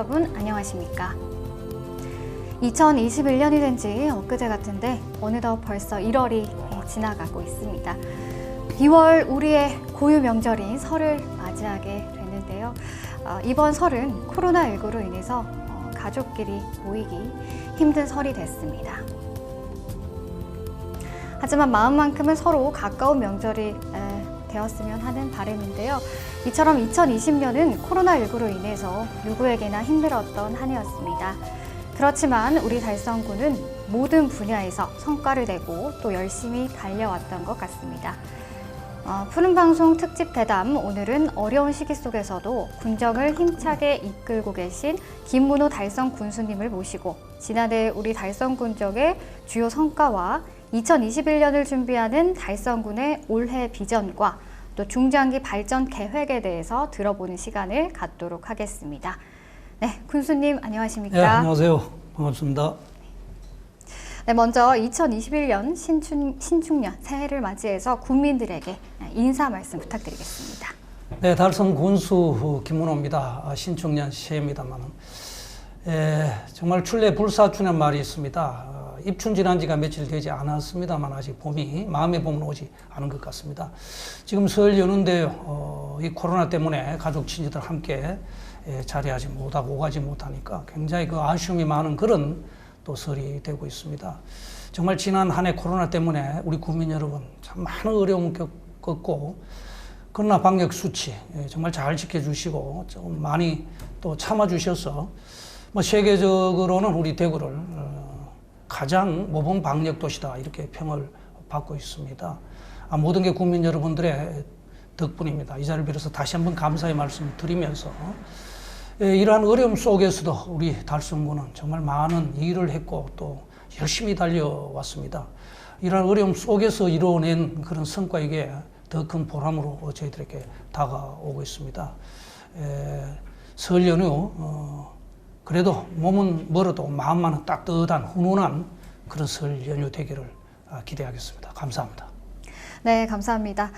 여러분 안녕하십니까? 2021년이 된 지 엊그제 같은데 어느덧 벌써 1월이 지나가고 있습니다. 2월 우리의 고유 명절인 설을 맞이하게 됐는데요. 이번 설은 코로나19로 인해서 가족끼리 모이기 힘든 설이 됐습니다. 하지만 마음만큼은 서로 가까운 명절이 되었으면 하는 바람인데요. 이처럼 2020년은 코로나19로 인해서 누구에게나 힘들었던 한 해였습니다. 그렇지만 우리 달성군은 모든 분야에서 성과를 내고 또 열심히 달려왔던 것 같습니다. 푸른방송 특집 대담, 오늘은 어려운 시기 속에서도 군정을 힘차게 이끌고 계신 김문호 달성 군수님을 모시고 지난해 우리 달성 군정의 주요 성과와 2021년을 준비하는 달성군의 올해 비전과 또 중장기 발전 계획에 대해서 들어보는 시간을 갖도록 하겠습니다. 네, 군수님 안녕하십니까? 네, 안녕하세요. 반갑습니다. 네, 먼저 2021년 신축년 새해를 맞이해서 국민들에게 인사 말씀 부탁드리겠습니다. 네, 달성 군수 김문호입니다. 신축년 새해입니다만 정말 출래 불사춘의 말이 있습니다. 입춘 지난 지가 며칠 되지 않았습니다만 아직 봄이 마음의 봄은 오지 않은 것 같습니다. 지금 설 연휴인데요. 이 코로나 때문에 가족 친지들 함께 자리하지 못하고 오가지 못하니까 굉장히 그 아쉬움이 많은 그런 또 설이 되고 있습니다. 정말 지난 한 해 코로나 때문에 우리 국민 여러분 참 많은 어려움을 겪었고 그러나 방역 수치 정말 잘 지켜주시고 좀 많이 또 참아주셔서 세계적으로는 우리 대구를 가장 모범 방역 도시다 이렇게 평을 받고 있습니다. 모든 게 국민 여러분들의 덕분입니다. 이 자리를 빌어서 다시 한번 감사의 말씀을 드리면서 이러한 어려움 속에서도 우리 달성군은 정말 많은 일을 했고 또 열심히 달려왔습니다. 이러한 어려움 속에서 이루어낸 그런 성과에게 더 큰 보람으로 저희들에게 다가오고 있습니다. 설 연휴 그래도 몸은 멀어도 마음만은 따뜻한 훈훈한 그런 설 연휴 되기를 기대하겠습니다. 감사합니다. 네, 감사합니다.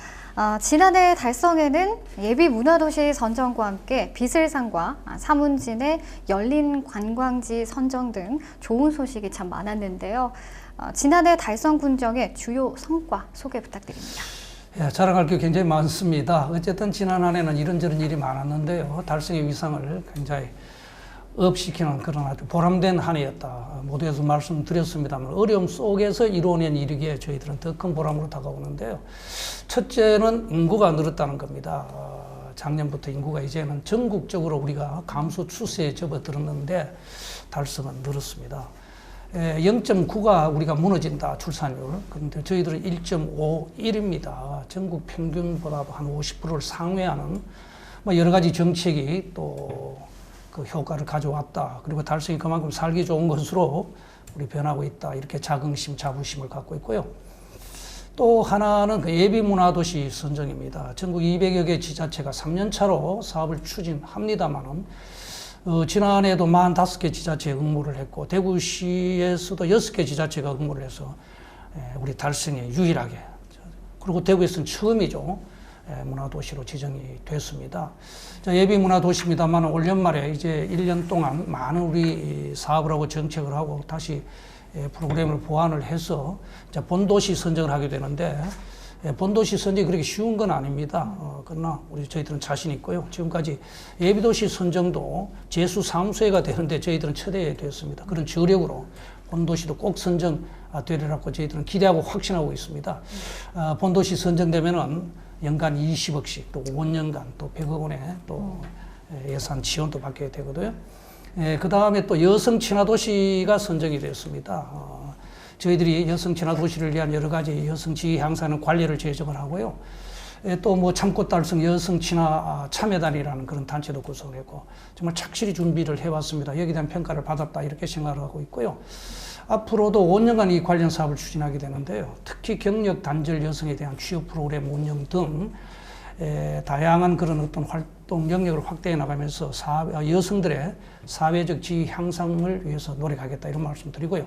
지난해 달성에는 예비 문화도시 선정과 함께 비슬산과 사문진의 열린 관광지 선정 등 좋은 소식이 참 많았는데요. 지난해 달성 군정의 주요 성과 소개 부탁드립니다. 예, 자랑할 게 굉장히 많습니다. 어쨌든 지난 한 해는 이런저런 일이 많았는데요. 달성의 위상을 굉장히 업시키는 그런 아주 보람된 한 해였다. 모두에서 말씀드렸습니다만 어려움 속에서 이루어낸 일이기에 저희들은 더 큰 보람으로 다가오는데요. 첫째는 인구가 늘었다는 겁니다. 작년부터 인구가 이제는 전국적으로 우리가 감소 추세에 접어들었는데 달성은 늘었습니다. 0.9가 우리가 무너진다, 출산율. 그런데 저희들은 1.51입니다. 전국 평균보다 한 50%를 상회하는 여러 가지 정책이 또 그 효과를 가져왔다. 그리고 달성이 그만큼 살기 좋은 것으로 우리 변하고 있다. 이렇게 자긍심, 자부심을 갖고 있고요. 또 하나는 그 예비문화도시 선정입니다. 전국 200여 개 지자체가 3년 차로 사업을 추진합니다만은 지난해에도 45개 지자체에 응모를 했고 대구시에서도 6개 지자체가 응모를 해서 우리 달성에 유일하게 그리고 대구에서는 처음이죠. 문화도시로 지정이 됐습니다. 예비 문화도시입니다만 올 연말에 이제 1년 동안 많은 우리 사업을 하고 정책을 하고 다시 프로그램을 보완을 해서 본도시 선정을 하게 되는데 본도시 선정이 그렇게 쉬운 건 아닙니다. 그러나 저희들은 자신 있고요. 지금까지 예비도시 선정도 제수 3수회가 되는데 저희들은 첫해 됐습니다. 그런 저력으로 본도시도 꼭 선정되리라고 저희들은 기대하고 확신하고 있습니다. 본도시 선정되면은 연간 20억씩 또 5년간 또 100억 원의 또 예산 지원도 받게 되거든요. 그 다음에 또 여성 친화도시가 선정이 됐습니다. 저희들이 여성 친화도시를 위한 여러 가지 여성 지위 향상하는 관리를 제정을 하고요. 또 참꽃 달성 여성 친화 참여단이라는 그런 단체도 구성을 했고 정말 착실히 준비를 해왔습니다. 여기에 대한 평가를 받았다 이렇게 생각을 하고 있고요. 앞으로도 5년간 이 관련 사업을 추진하게 되는데요. 특히 경력 단절 여성에 대한 취업 프로그램 운영 등 다양한 그런 어떤 활동 영역을 확대해 나가면서 여성들의 사회적 지위 향상을 위해서 노력하겠다 이런 말씀 드리고요.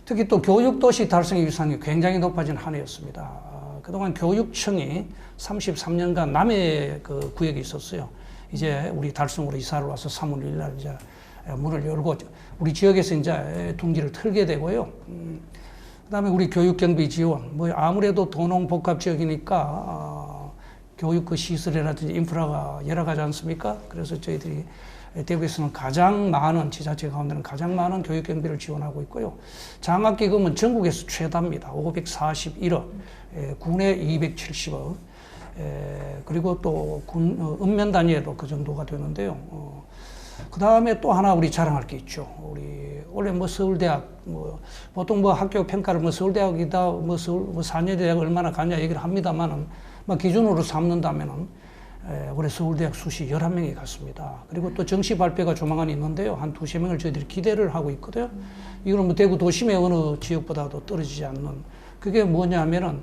특히 또 교육도시 달성의 위상이 굉장히 높아진 한 해였습니다. 그동안 교육청이 33년간 남해 그 구역이 있었어요. 이제 우리 달성으로 이사를 와서 3월 1일 날 이제 문을 열고 우리 지역에서 이제 둥지를 틀게 되고요. 그다음에 우리 교육 경비 지원, 뭐 아무래도 도농복합 지역이니까 교육 그 시설이라든지 인프라가 여러 가지 않습니까? 그래서 저희들이 대구에서는 가장 많은 지자체 가운데는 가장 많은 교육 경비를 지원하고 있고요. 장학기금은 전국에서 최다입니다. 541억, 군에 270억, 그리고 또 읍면 단위에도 그 정도가 되는데요. 그 다음에 또 하나 우리 자랑할 게 있죠. 우리 원래 뭐 서울대학 보통 뭐 학교 평가를 뭐 서울대학이다 뭐 산여대학 얼마나 가냐 얘기를 합니다만은 기준으로 삼는다면은 올해 서울대학 수시 11명이 갔습니다. 그리고 또 정시 발표가 조만간 있는데요. 한 2~3명을 저희들이 기대를 하고 있거든요. 이거는 뭐 대구 도심의 어느 지역보다도 떨어지지 않는, 그게 뭐냐 하면은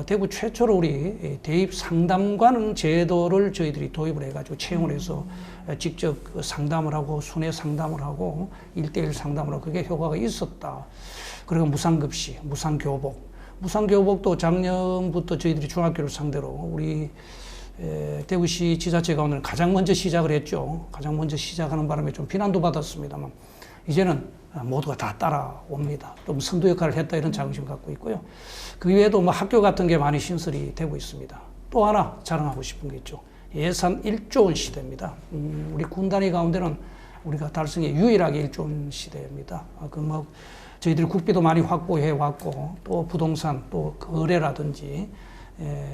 대구 최초로 우리 대입 상담관 제도를 저희들이 도입을 해가지고 채용을 해서 직접 상담을 하고 순회 상담을 하고 1대1 상담을 하고 그게 효과가 있었다. 그리고 무상급식, 무상교복도 작년부터 저희들이 중학교를 상대로 우리 대구시 지자체 가운데는 가장 먼저 시작을 했죠. 가장 먼저 시작하는 바람에 좀 비난도 받았습니다만 이제는 모두가 다 따라옵니다. 좀 선도 역할을 했다 이런 자긍심을 갖고 있고요. 그 외에도 뭐 학교 같은 게 많이 신설이 되고 있습니다. 또 하나 자랑하고 싶은 게 있죠. 예산 1조 원 시대입니다. 우리 군 단위 가운데는 우리가 달성에 유일하게 1조 원 시대입니다. 저희들이 국비도 많이 확보해 왔고 또 부동산 또 거래라든지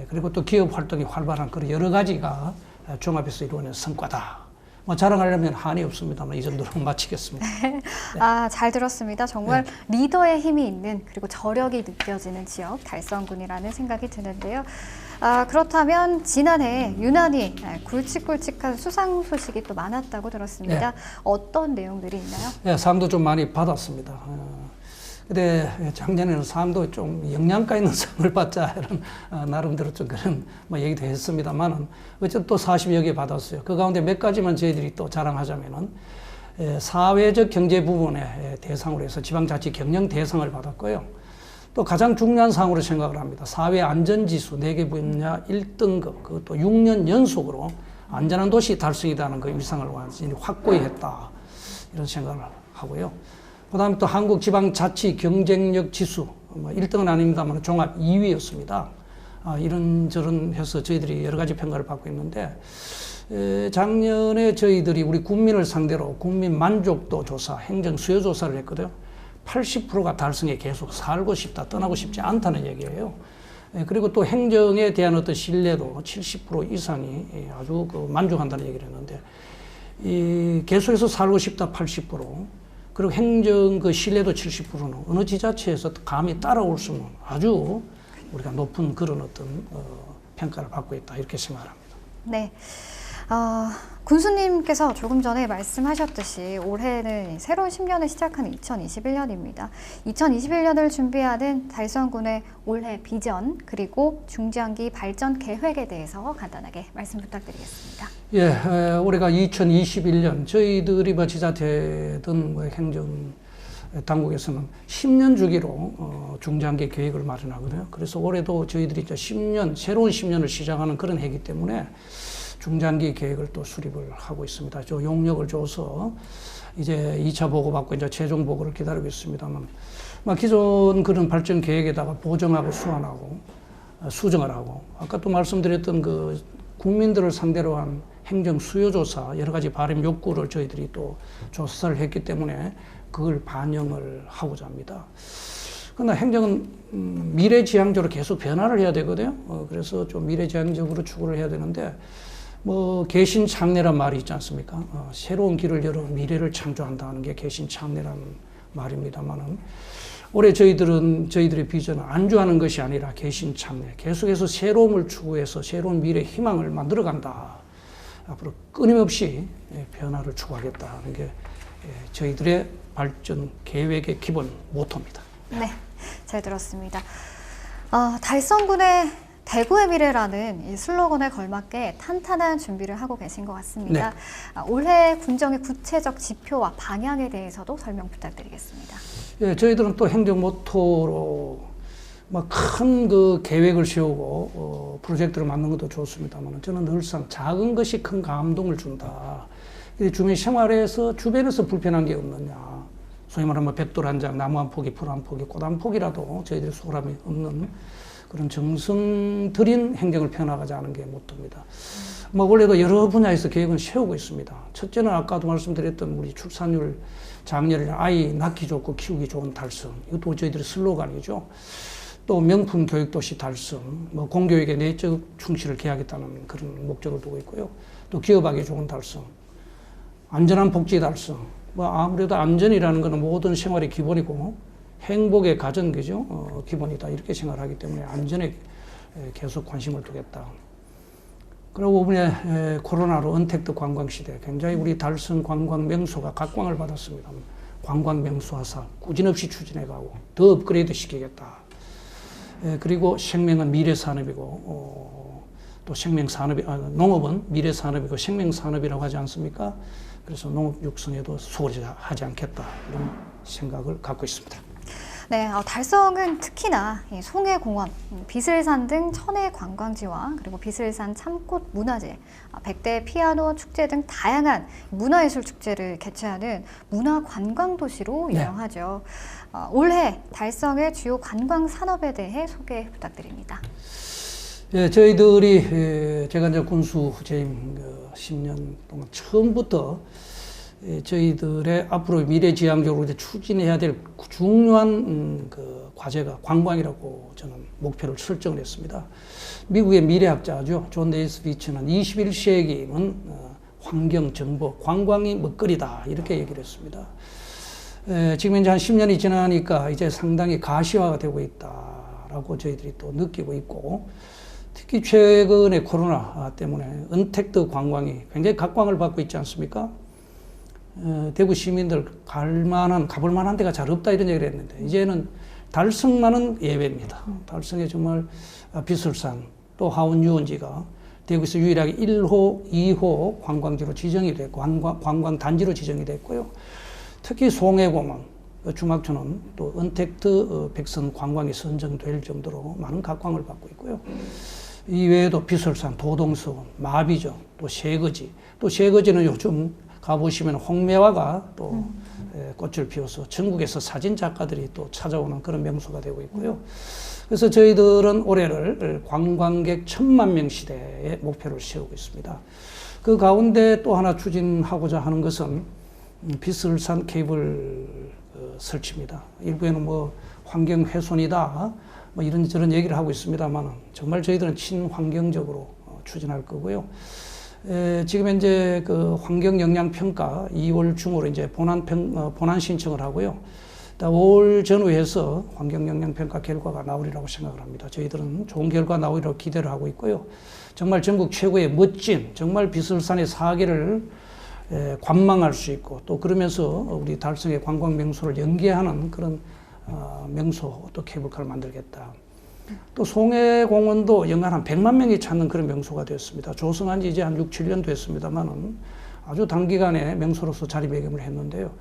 그리고 또 기업 활동이 활발한 그런 여러 가지가 종합해서 이루어낸 성과다. 자랑하려면 한이 없습니다만 이 정도로 마치겠습니다. 네. 잘 들었습니다. 정말 리더의 힘이 있는 그리고 저력이 느껴지는 지역 달성군이라는 생각이 드는데요. 그렇다면 지난해 유난히 굵직굵직한 수상 소식이 또 많았다고 들었습니다. 어떤 내용들이 있나요? 상도 좀 많이 받았습니다. 근데 작년에는 상도 좀 영양가 있는 상을 받자 이런 나름대로 좀 그런 얘기도 했습니다만은 어쨌든 또 40여 개 받았어요. 그 가운데 몇 가지만 저희들이 또 자랑하자면은 사회적 경제 부분에 대상으로 해서 지방자치 경영 대상을 받았고요. 또 가장 중요한 상으로 생각을 합니다. 사회 안전지수 4개 분야 1등급, 그것도 6년 연속으로 안전한 도시 달성이라는 그 위상을 완전히 확고히 했다. 이런 생각을 하고요. 그 다음에 또 한국지방자치 경쟁력 지수, 1등은 아닙니다만 종합 2위였습니다. 이런저런 해서 저희들이 여러 가지 평가를 받고 있는데, 작년에 저희들이 우리 국민을 상대로 국민 만족도 조사, 행정 수요 조사를 했거든요. 80%가 달성에 계속 살고 싶다, 떠나고 싶지 않다는 얘기예요. 그리고 또 행정에 대한 어떤 신뢰도 70% 이상이 아주 만족한다는 얘기를 했는데, 계속해서 살고 싶다 80%, 그리고 행정 그 신뢰도 70%는 어느 지자체에서 감히 따라올 수 없는 아주 우리가 높은 그런 어떤 평가를 받고 있다 이렇게 생각합니다. 네. 군수님께서 조금 전에 말씀하셨듯이 올해는 새로운 10년을 시작하는 2021년입니다. 2021년을 준비하는 달성군의 올해 비전 그리고 중장기 발전 계획에 대해서 간단하게 말씀 부탁드리겠습니다. 예, 올해가 2021년 저희들이 지자체든 행정 당국에서는 10년 주기로 중장기 계획을 마련하거든요. 그래서 올해도 저희들이 10년, 새로운 10년을 시작하는 그런 해이기 때문에 중장기 계획을 또 수립을 하고 있습니다. 저 용역을 줘서 이제 2차 보고 받고 이제 최종 보고를 기다리고 있습니다만, 기존 그런 발전 계획에다가 보정하고 수환하고 수정을 하고, 아까 또 말씀드렸던 그 국민들을 상대로 한 행정 수요 조사, 여러 가지 발행 욕구를 저희들이 또 조사를 했기 때문에 그걸 반영을 하고자 합니다. 그러나 행정은 미래지향적으로 계속 변화를 해야 되거든요. 그래서 좀 미래지향적으로 추구를 해야 되는데, 개신창내란 말이 있지 않습니까? 새로운 길을 열어 미래를 창조한다는 게 개신창내란 말입니다만은, 올해 저희들의 비전은 안주하는 것이 아니라 개신창내, 계속해서 새로움을 추구해서 새로운 미래 희망을 만들어간다. 앞으로 끊임없이 변화를 추구하겠다는 게 저희들의 발전 계획의 기본 모토입니다. 네, 잘 들었습니다. 달성군의 대구의 미래라는 이 슬로건에 걸맞게 탄탄한 준비를 하고 계신 것 같습니다. 네. 올해 군정의 구체적 지표와 방향에 대해서도 설명 부탁드리겠습니다. 예, 저희들은 또 행정 모토로 큰 그 계획을 세우고 프로젝트를 만드는 것도 좋습니다만 저는 늘상 작은 것이 큰 감동을 준다. 주민 생활에서 주변에서 불편한 게 없느냐. 소위 말하면 벽돌 한 장, 나무 한 포기, 풀 한 포기, 꽃 한 포기라도 저희들이 소홀함이 없는 그런 정성 들인 행정을 펴나가자 하는 게 모토입니다. 원래도 여러 분야에서 계획은 세우고 있습니다. 첫째는 아까도 말씀드렸던 우리 출산율, 장려이나 아이 낳기 좋고 키우기 좋은 달성. 이것도 저희들의 슬로건이죠. 또 명품 교육도시 달성, 공교육의 내적 충실을 기하겠다는 그런 목적을 두고 있고요. 또 기업하기 좋은 달성, 안전한 복지 달성. 아무래도 안전이라는 것은 모든 생활의 기본이고 행복의 가전, 그죠? 기본이다. 이렇게 생각하기 때문에 안전에 계속 관심을 두겠다. 그리고 이번에 코로나로 언택트 관광 시대, 굉장히 우리 달성 관광 명소가 각광을 받았습니다. 관광 명소화사 꾸준없이 추진해가고 더 업그레이드 시키겠다. 그리고 생명은 미래 산업이고 또 생명 산업이 농업은 미래 산업이고 생명 산업이라고 하지 않습니까? 그래서 농업 육성에도 소홀히 하지 않겠다 이런 생각을 갖고 있습니다. 네, 달성은 특히나 이 송해공원, 비슬산 등 천혜 관광지와 그리고 비슬산 참꽃 문화제, 백대 피아노 축제 등 다양한 문화예술 축제를 개최하는 문화 관광 도시로 유명하죠. 올해 달성의 주요 관광 산업에 대해 소개 부탁드립니다. 예, 저희들이 제가 이제 군수 재임 10년 동안 처음부터 저희들의 앞으로 미래지향적으로 이제 추진해야 될 중요한 그 과제가 관광이라고 저는 목표를 설정을 했습니다. 미국의 미래학자죠. 존 네이스비치는 21세기는 환경, 정보, 관광이 먹거리다 이렇게 얘기를 했습니다. 지금 이제 한 10년이 지나니까 이제 상당히 가시화가 되고 있다라고 저희들이 또 느끼고 있고 특히 최근에 코로나 때문에 언택트 관광이 굉장히 각광을 받고 있지 않습니까? 대구 시민들 가볼 만한 데가 잘 없다 이런 얘기를 했는데 이제는 달성만은 예외입니다. 달성에 정말 비설산 또 하원 유원지가 대구에서 유일하게 1호, 2호 관광지로 지정이 됐고 관광 단지로 지정이 됐고요. 특히 송해공원, 중학촌은 또 언택트 백선 관광이 선정될 정도로 많은 각광을 받고 있고요. 이외에도 비설산, 도동서원, 마비정, 또 쇠거지, 또 쇠거지는 요즘 가보시면 홍매화가 또 꽃을 피워서 전국에서 사진 작가들이 또 찾아오는 그런 명소가 되고 있고요. 그래서 저희들은 올해를 관광객 1000만 명 시대의 목표를 세우고 있습니다. 그 가운데 또 하나 추진하고자 하는 것은 비설산 케이블 설치입니다. 일부에는 환경 훼손이다 이런저런 얘기를 하고 있습니다만 정말 저희들은 친환경적으로 추진할 거고요. 지금 현재 그 환경 영향 평가 2월 중으로 이제 본안 신청을 하고요. 5월 전후해서 환경 영향 평가 결과가 나오리라고 생각을 합니다. 저희들은 좋은 결과 나오리라고 기대를 하고 있고요. 정말 전국 최고의 멋진 정말 비설산의 사계를 관망할 수 있고 또 그러면서 우리 달성의 관광 명소를 연계하는 그런 명소 또 케이블카를 만들겠다. 또 송해공원도 연간 한 100만 명이 찾는 그런 명소가 되었습니다. 조성한 지 이제 한 6, 7년 됐습니다만은 아주 단기간에 명소로서 자리매김을 했는데요.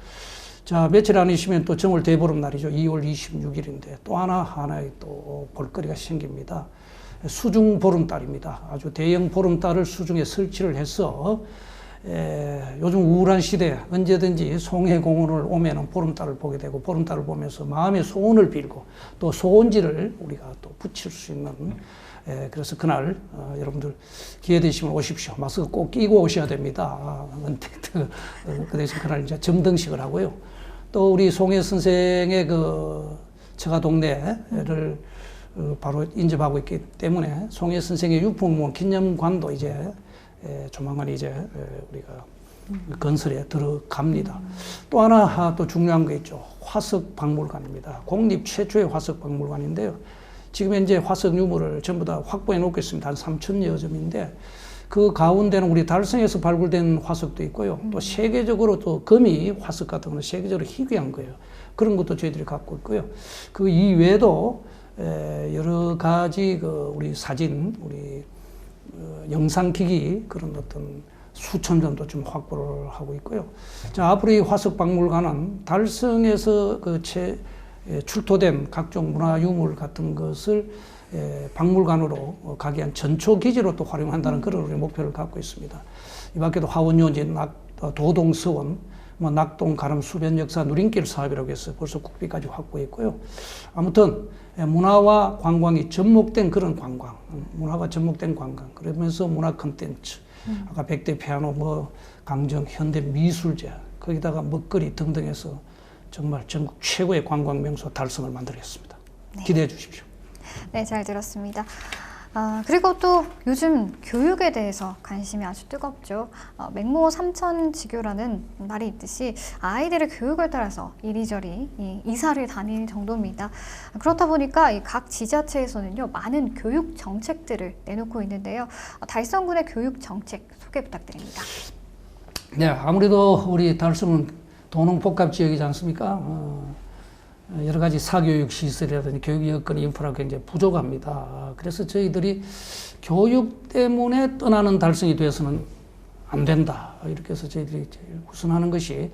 자, 며칠 안이시면 또 정월 대보름 날이죠. 2월 26일인데 또 하나의 또 볼거리가 생깁니다. 수중 보름달입니다. 아주 대형 보름달을 수중에 설치를 해서 요즘 우울한 시대에 언제든지 송해공원을 오면은 보름달을 보게 되고 보름달을 보면서 마음의 소원을 빌고 또 소원지를 우리가 또 붙일 수 있는 그래서 그날 여러분들 기회 되시면 오십시오. 마스크 꼭 끼고 오셔야 됩니다. 언택트 그 대신 그날 이제 점등식을 하고요. 또 우리 송해 선생의 그 처가 동네를 바로 인접하고 있기 때문에 송해 선생의 유품원 기념관도 이제 조만간 이제 우리가 건설에 들어갑니다. 또 하나 또 중요한 거 있죠. 화석 박물관입니다. 국립 최초의 화석 박물관인데요. 지금 현재 화석 유물을 전부 다 확보해 놓겠습니다. 한 3,000여 점인데 그 가운데는 우리 달성에서 발굴된 화석도 있고요. 또 세계적으로 또 거미 화석 같은 거는 세계적으로 희귀한 거예요. 그런 것도 저희들이 갖고 있고요. 그 이외에도 여러 가지 그 우리 사진, 우리 영상기기 그런 어떤 수천 점도 좀 확보를 하고 있고요. 자, 앞으로 이 화석박물관은 달성에서 그 출토된 각종 문화유물 같은 것을 박물관으로 가기 위한 전초 기지로 또 활용한다는 그런 우리 목표를 갖고 있습니다. 이 밖에도 화원유원지, 도동서원, 낙동 가름 수변 역사 누린길 사업이라고 해서 벌써 국비까지 확보했고요. 아무튼 문화와 관광이 접목된 그런 관광, 문화가 접목된 관광, 그러면서 문화 콘텐츠, 아까 백대 피아노, 강정, 현대 미술제, 거기다가 먹거리 등등 해서 정말 전국 최고의 관광 명소 달성을 만들겠습니다. 네. 기대해 주십시오. 네, 잘 들었습니다. 그리고 또 요즘 교육에 대해서 관심이 아주 뜨겁죠. 맹모 삼천지교라는 말이 있듯이 아이들의 교육을 따라서 이리저리 이사를 다닐 정도입니다. 그렇다 보니까 이 각 지자체에서는요, 많은 교육 정책들을 내놓고 있는데요. 달성군의 교육 정책 소개 부탁드립니다. 네, 아무래도 우리 달성은 도농복합 지역이지 않습니까? 여러 가지 사교육 시설이라든지 교육 여건 인프라가 굉장히 부족합니다. 그래서 저희들이 교육 때문에 떠나는 달성이 되어서는 안 된다. 이렇게 해서 저희들이 제일 우선하는 것이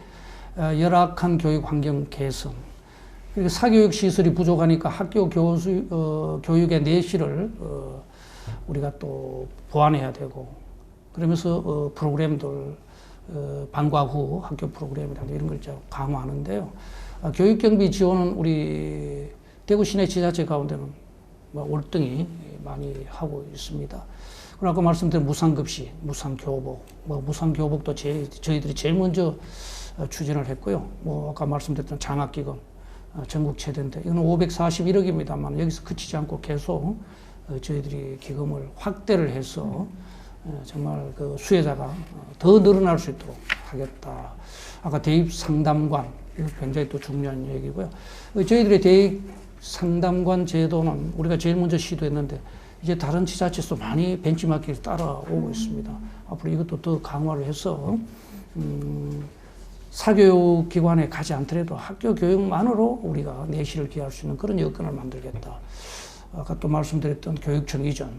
열악한 교육 환경 개선. 그리고 사교육 시설이 부족하니까 학교 교육의 내실을 우리가 또 보완해야 되고, 그러면서 프로그램들, 방과 후 학교 프로그램이라든지 이런 걸 강화하는데요. 교육경비 지원은 우리 대구 시내 지자체 가운데는 월등히 많이 하고 있습니다. 그리고 아까 말씀드린 무상급식, 무상교복, 무상교복도 저희들이 제일 먼저 추진을 했고요. 아까 말씀드렸던 장학기금, 전국 최대인데, 이거는 541억입니다만 여기서 그치지 않고 계속 저희들이 기금을 확대를 해서 정말 그 수혜자가 더 늘어날 수 있도록 하겠다. 아까 대입 상담관, 이거 굉장히 또 중요한 얘기고요. 저희들의 대입 상담관 제도는 우리가 제일 먼저 시도했는데 이제 다른 지자체에서 많이 벤치마킹을 따라오고 있습니다. 앞으로 이것도 더 강화를 해서 사교육 기관에 가지 않더라도 학교 교육만으로 우리가 내실을 기할 수 있는 그런 여건을 만들겠다. 아까 또 말씀드렸던 교육청 이전.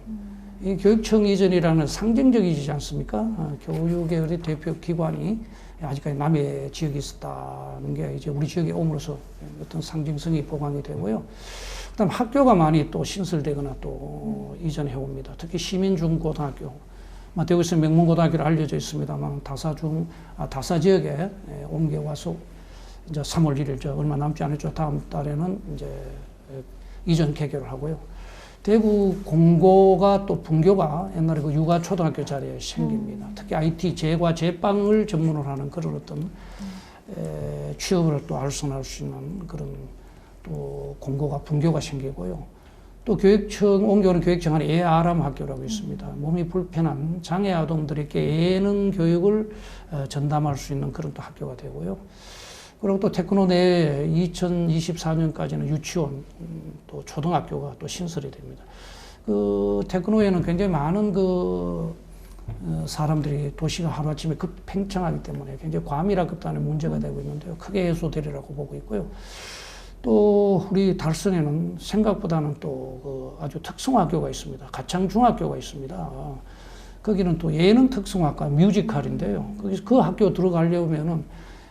이 교육청 이전이라는 상징적이지 않습니까? 교육의 우리 대표 기관이 아직까지 남의 지역에 있었다는 게 이제 우리 지역에 옴으로써 어떤 상징성이 보강이 되고요. 그다음 학교가 많이 또 신설되거나 또 이전해 옵니다. 특히 시민중고등학교, 대구에서 명문고등학교로 알려져 있습니다만 다사 지역에 옮겨와서 이제 3월 1일 얼마 남지 않았죠. 다음 달에는 이제 이전 개교를 하고요. 대구 공고가 또 분교가 옛날에 그 육아초등학교 자리에 생깁니다. 특히 IT 제과 제빵을 전문으로 하는 그런 어떤 취업을 또 알선할 수 있는 그런 또 공고가 분교가 생기고요. 또 교육청 옮겨오는 교육청 안에 예아람 학교라고 있습니다. 몸이 불편한 장애 아동들에게 예능 교육을 전담할 수 있는 그런 또 학교가 되고요. 그리고 또 테크노 내에 2024년까지는 유치원, 또 초등학교가 또 신설이 됩니다. 그 테크노에는 굉장히 많은 사람들이 도시가 하루아침에 급팽창하기 때문에 굉장히 과밀화 급단의 문제가 되고 있는데요. 크게 해소되리라고 보고 있고요. 또 우리 달성에는 생각보다는 또 아주 특성화학교가 있습니다. 가창중학교가 있습니다. 거기는 또 예능 특성화과 뮤지컬인데요. 그 학교 들어가려면은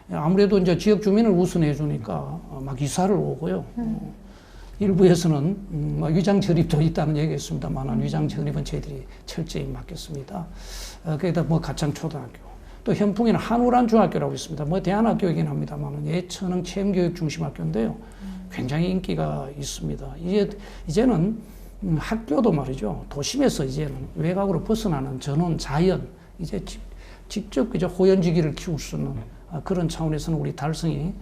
아무래도 이제 지역 주민을 우선해 주니까 막 이사를 오고요. 일부에서는 위장 전입도 있다는 얘기가 있습니다만 위장 전입은 저희들이 철저히 막겠습니다. 거기다 가창 초등학교, 또 현풍에는 한우란 중학교라고 있습니다. 대안학교이긴 합니다만 예천흥 체험교육 중심 학교인데요. 굉장히 인기가 있습니다. 이제는 학교도 말이죠. 도심에서 이제는 외곽으로 벗어나는 전원 자연, 이제 직접 그저 호연지기를 키울 수 있는 그런 차원에서는 우리 달성이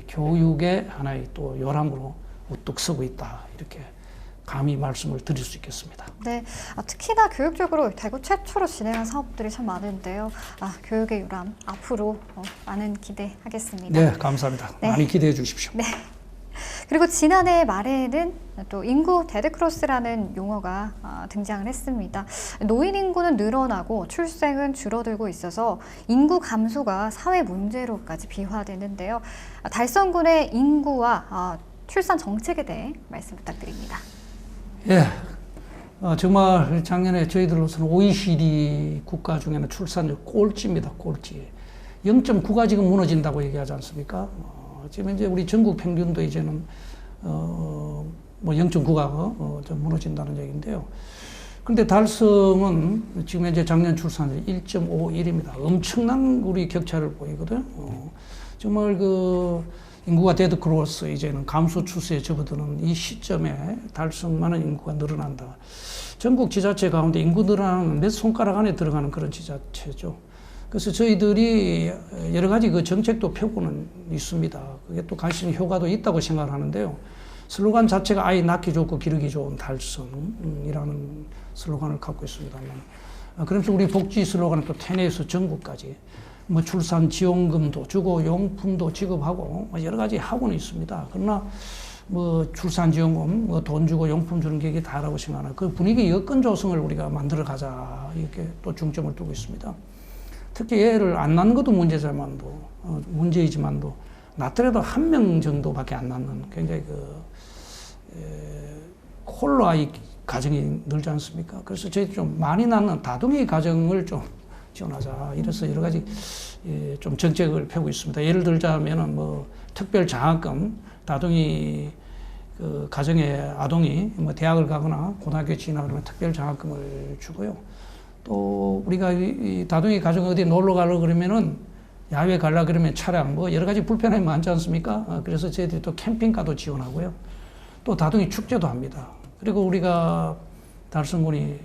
교육의 하나의 또 요람으로 우뚝 서고 있다. 이렇게 감히 말씀을 드릴 수 있겠습니다. 네, 특히나 교육적으로 대구 최초로 진행한 사업들이 참 많은데요. 교육의 요람 앞으로 많은 기대하겠습니다. 네, 감사합니다. 네. 많이 기대해 주십시오. 네. 그리고 지난해 말에는 또 인구 데드크로스라는 용어가 등장을 했습니다. 노인 인구는 늘어나고 출생은 줄어들고 있어서 인구 감소가 사회 문제로까지 비화되는데요. 달성군의 인구와 출산 정책에 대해 말씀 부탁드립니다. 예, 정말 작년에 저희들로서는 OECD 국가 중에는 출산율 꼴찌입니다. 꼴찌. 0.9가 지금 무너진다고 얘기하지 않습니까? 지금 이제 우리 전국 평균도 이제는 뭐 0.9가 좀 무너진다는 얘기인데요. 그런데 달성은 지금 현재 작년 출산율 1.51입니다. 엄청난 우리 격차를 보이거든요. 정말 그 인구가 데드 크로스 이제는 감소 추세에 접어드는 이 시점에 달성만한 인구가 늘어난다. 전국 지자체 가운데 인구 늘어나는 몇 손가락 안에 들어가는 그런 지자체죠. 그래서 저희들이 여러 가지 그 정책도 펴고는 있습니다. 그게 또 관심 효과도 있다고 생각을 하는데요. 슬로건 자체가 아이 낳기 좋고 기르기 좋은 달성이라는 슬로건을 갖고 있습니다만, 그러면서 우리 복지 슬로건은 또 태내에서 전국까지 뭐 출산 지원금도 주고 용품도 지급하고 여러 가지 하고는 있습니다. 그러나 뭐 출산 지원금, 뭐 돈 주고 용품 주는 게 이게 다라고 생각하나 그 분위기 여건 조성을 우리가 만들어 가자 이렇게 또 중점을 두고 있습니다. 특히 애를 안 낳는 것도 문제이지만도 낳더라도 한 명 정도밖에 안 낳는 굉장히 홀로 아이 가정이 늘지 않습니까? 그래서 저희 좀 많이 낳는 다둥이 가정을 좀 지원하자. 이래서 여러 가지 좀 정책을 펴고 있습니다. 예를 들자면은 뭐 특별 장학금, 다둥이 그 가정의 아동이 뭐 대학을 가거나 고등학교 진학을 하면 특별 장학금을 주고요. 또 우리가 이 다둥이 가정 어디 놀러 가려 그러면은 야외 가려 그러면 차량 뭐 여러 가지 불편함이 많지 않습니까? 그래서 저희들이 또 캠핑카도 지원하고요. 또 다둥이 축제도 합니다. 그리고 우리가 달성군이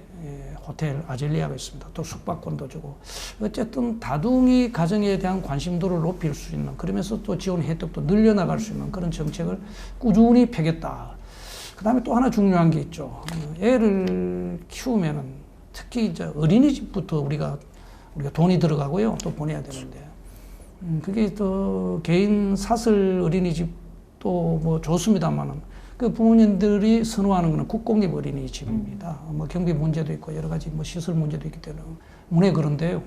호텔 아젤리아가 있습니다. 또 숙박권도 주고 어쨌든 다둥이 가정에 대한 관심도를 높일 수 있는 그러면서 또 지원 혜택도 늘려나갈 수 있는 그런 정책을 꾸준히 펴겠다. 그 다음에 또 하나 중요한 게 있죠. 애를 키우면은 특히 이제 어린이집부터 우리가 돈이 들어가고요. 또 보내야 되는데 그게 또 개인 사설 어린이집도 뭐 좋습니다만은 그 부모님들이 선호하는 것은 국공립 어린이집입니다. 뭐 경비 문제도 있고 여러 가지 뭐 시설 문제도 있기 때문에 그런데요.